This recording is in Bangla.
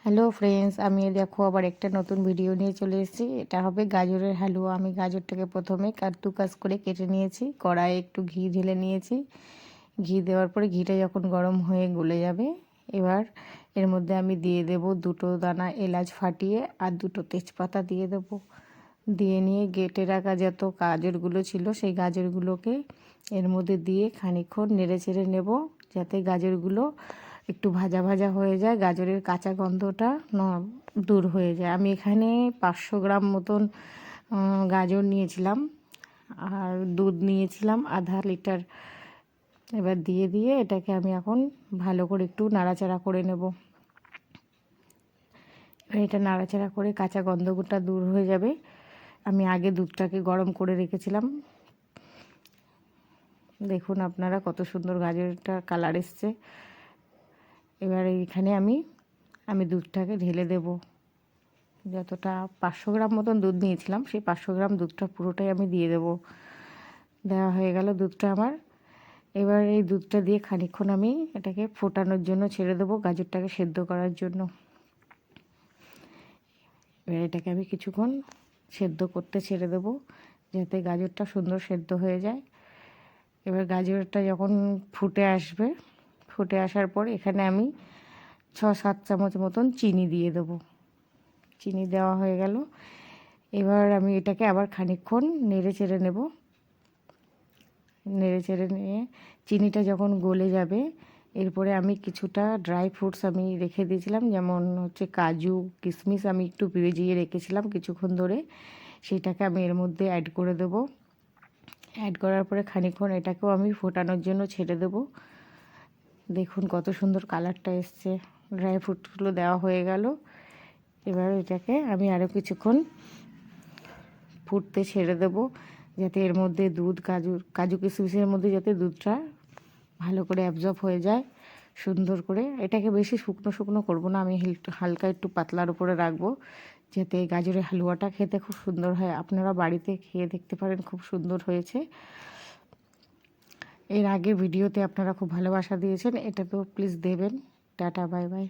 হ্যালো ফ্রেন্ডস, আমি দেখো আবার একটা নতুন ভিডিও নিয়ে চলে এসেছি। এটা হবে গাজরের হালুয়া। আমি গাজরটাকে প্রথমে কাদ্দুকাস করে কেটে নিয়েছি, কড়াইয়ে একটু ঘি ঢেলে নিয়েছি। ঘি দেওয়ার পরে ঘিটা যখন গরম হয়ে গলে যাবে, এবার এর মধ্যে আমি দিয়ে দেব 2টো দানা এলাচ ফাটিয়ে আর 2টো তেজপাতা দিয়ে দেব। দিয়ে নিয়ে কেটে রাখা যত গাজরগুলো ছিল সেই গাজরগুলোকে এর মধ্যে দিয়ে খানিকক্ষণ নেড়ে চেড়ে নেব, যাতে গাজরগুলো একটু ভাজা ভাজা হয়ে যায়, গাজরের কাঁচা গন্ধটা দূর হয়ে যায়। আমি এখানে 500 গ্রাম মতন গাজর নিয়েছিলাম আর দুধ নিয়েছিলাম আধা লিটার। এবার দিয়ে এটাকে আমি এখন ভালো করে একটু নাড়াচাড়া করে নেব। এবার এটা নাড়াচাড়া করে কাঁচা গন্ধটা দূর হয়ে যাবে। আমি আগে দুধটাকে গরম করে রেখেছিলাম। দেখুন আপনারা কত সুন্দর গাজরটা কালার এসছে। এবার এইখানে আমি দুধটাকে ঢেলে দেব। যতটা 500 গ্রাম মতন দুধ নিয়েছিলাম সেই 500 গ্রাম দুধটা পুরোটাই আমি দিয়ে দেব। দেওয়া হয়ে গেল দুধটা আমার। এবার এই দুধটা দিয়ে খানিকক্ষণ আমি এটাকে ফোটানোর জন্য ছেড়ে দেবো, গাজরটাকে সেদ্ধ করার জন্য। এবার এটাকে আমি কিছুক্ষণ সেদ্ধ করতে ছেড়ে দেবো, যাতে গাজরটা সুন্দর সেদ্ধ হয়ে যায়। এবার গাজরটা যখন ফুটে আসার পর এখানে আমি 6-7 চামচ মতন চিনি দিয়ে দেবো। চিনি দেওয়া হয়ে গেল। এবার আমি এটাকে আবার খানিকক্ষণ নেড়ে চেড়ে নেব। নেড়ে চেড়ে নিয়ে চিনিটা যখন গলে যাবে, এরপরে আমি কিছুটা ড্রাই ফ্রুটস আমি রেখে দিয়েছিলাম, যেমন হচ্ছে কাজু কিশমিশ আমি একটু ভিজিয়ে রেখেছিলাম কিছুক্ষণ ধরে, সেটাকে আমি এর মধ্যে অ্যাড করে দেব। অ্যাড করার পরে খানিকক্ষণ এটাকেও আমি ফোটানোর জন্য ছেড়ে দেব। দেখুন কত সুন্দর কালারটা এসছে। ড্রাই ফ্রুটগুলো দেওয়া হয়ে গেল। এবার এটাকে আমি আরও কিছুক্ষণ ফুটতে ছেড়ে দেব, যাতে এর মধ্যে দুধ কাজু কিশমিশের মধ্যে যাতে দুধটা ভালো করে অ্যাবজর্ব হয়ে যায় সুন্দর করে। এটাকে বেশি শুকনো শুকনো করব না, আমি হালকা একটু পাতলার উপরে রাখবো, যাতে গাজরের হালুয়াটা খেতে খুব সুন্দর হয়। আপনারা বাড়িতে খেয়ে দেখতে পারেন, খুব সুন্দর হয়েছে। এর আগে ভিডিওতে আপনারা খুব ভালোবাসা দিয়েছেন, এটা তো প্লিজ দেবেন। Tata, bye bye.